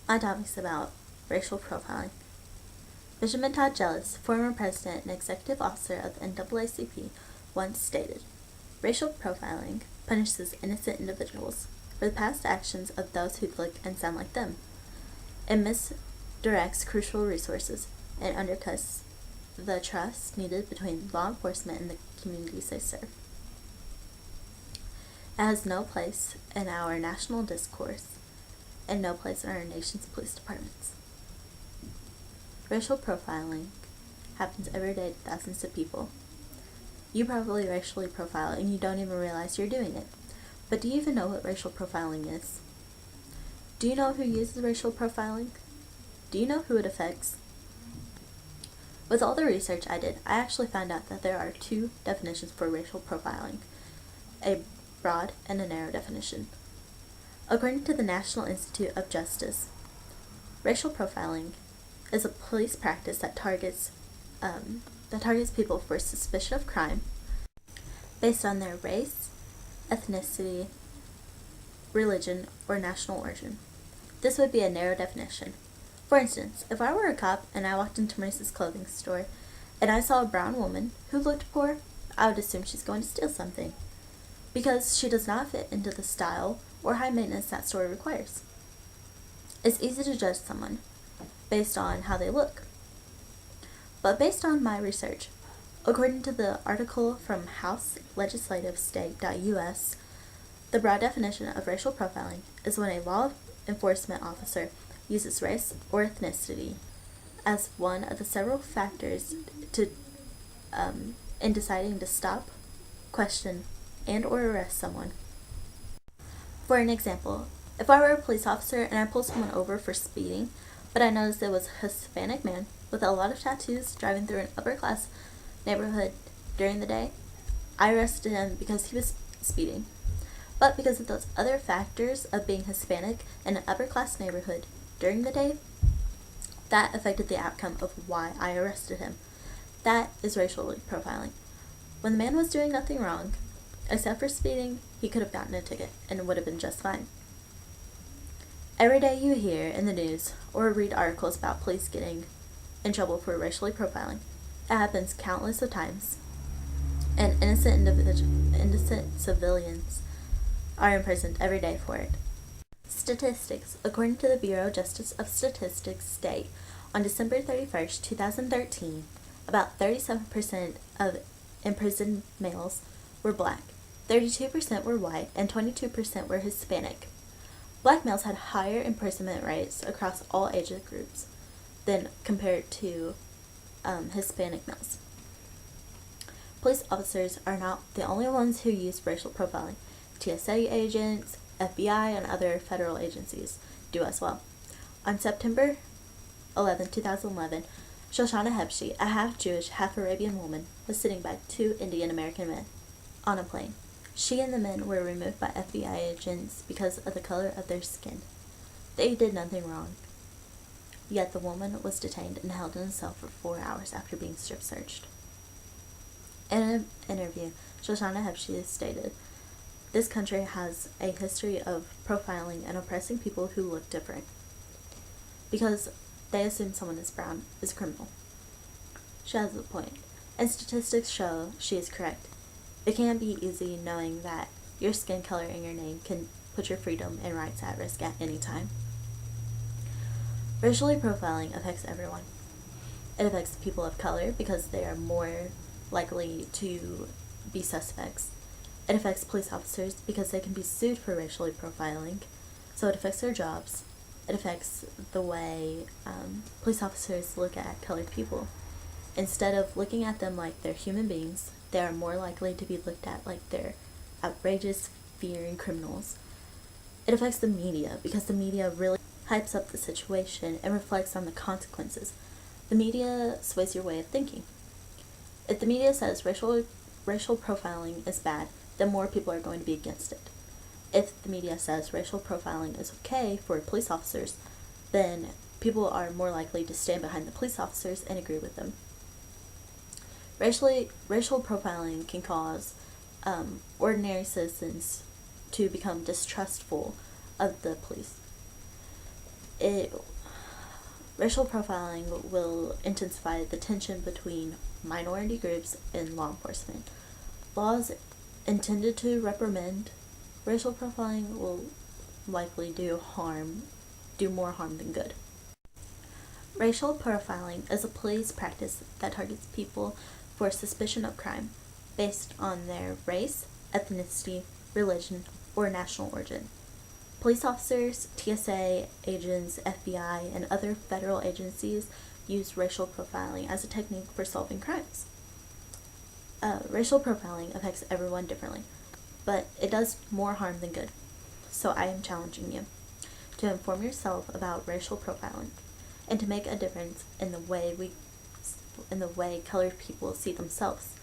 My topic's about racial profiling. Benjamin Todd Gillis, former president and executive officer of the NAACP, once stated, "Racial profiling punishes innocent individuals for the past actions of those who look and sound like them. It misdirects crucial resources and undercuts the trust needed between law enforcement and the communities they serve. It has no place in our national discourse and no place in our nation's police departments." Racial profiling happens every day to thousands of people. You probably racially profile and you don't even realize you're doing it. But do you even know what racial profiling is? Do you know who uses racial profiling? Do you know who it affects? With all the research I did, I actually found out that there are two definitions for racial profiling, a broad and a narrow definition. According to the National Institute of Justice, racial profiling is a police practice that targets people for suspicion of crime based on their race, ethnicity, religion, or national origin. This would be a narrow definition. For instance, if I were a cop and I walked into Maurice's clothing store and I saw a brown woman who looked poor, I would assume she's going to steal something because she does not fit into the style or high maintenance that store requires. It's easy to judge someone based on how they look. But based on my research, according to the article from houselegislativestate.us, the broad definition of racial profiling is when a law enforcement officer uses race or ethnicity as one of the several factors in deciding to stop, question, and or arrest someone. For an example, if I were a police officer and I pulled someone over for speeding, but I noticed it was a Hispanic man with a lot of tattoos driving through an upper-class neighborhood during the day, I arrested him because he was speeding. But because of those other factors of being Hispanic in an upper-class neighborhood during the day, that affected the outcome of why I arrested him. That is racially profiling. When the man was doing nothing wrong, except for speeding, he could have gotten a ticket and it would have been just fine. Every day you hear in the news or read articles about police getting in trouble for racially profiling. It happens countless of times, and innocent civilians are imprisoned every day for it. Statistics, according to the Bureau of Justice of Statistics, state on December 31st, 2013, about 37% of imprisoned males were black, 32% were white, and 22% were Hispanic. Black males had higher imprisonment rates across all age groups than compared to Hispanic males. Police officers are not the only ones who use racial profiling. TSA agents, FBI, and other federal agencies do as well. On September 11, 2011, Shoshana Hebshi, a half-Jewish, half-Arabian woman, was sitting by two Indian American men on a plane. She and the men were removed by FBI agents because of the color of their skin. They did nothing wrong. Yet the woman was detained and held in a cell for 4 hours after being strip searched. In an interview, Shoshana Hebshi stated, "This country has a history of profiling and oppressing people who look different because they assume someone is brown is a criminal." She has a point, and statistics show she is correct. It can't be easy knowing that your skin color and your name can put your freedom and rights at risk at any time. Racially profiling affects everyone. It affects people of color because they are more likely to be suspects. It affects police officers because they can be sued for racially profiling, so it affects their jobs. It affects the way police officers look at colored people. Instead of looking at them like they're human beings, they are more likely to be looked at like they're outrageous, fearing criminals. It affects the media because the media really hypes up the situation and reflects on the consequences. The media sways your way of thinking. If the media says racial profiling is bad, then more people are going to be against it. If the media says racial profiling is okay for police officers, then people are more likely to stand behind the police officers and agree with them. Racial profiling can cause ordinary citizens to become distrustful of the police. It Racial profiling will intensify the tension between minority groups and law enforcement. Laws intended to reprimand racial profiling will likely do more harm than good. Racial profiling is a police practice that targets people for suspicion of crime based on their race, ethnicity, religion, or national origin. Police officers, TSA agents, FBI, and other federal agencies use racial profiling as a technique for solving crimes. Racial profiling affects everyone differently, but it does more harm than good. So I am challenging you to inform yourself about racial profiling and to make a difference in the way colored people see themselves.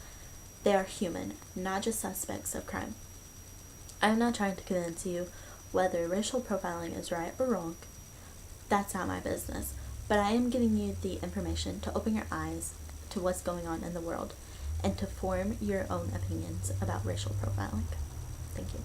They are human, not just suspects of crime. I am not trying to convince you whether racial profiling is right or wrong. That's not my business, but I am giving you the information to open your eyes to what's going on in the world and to form your own opinions about racial profiling. Thank you.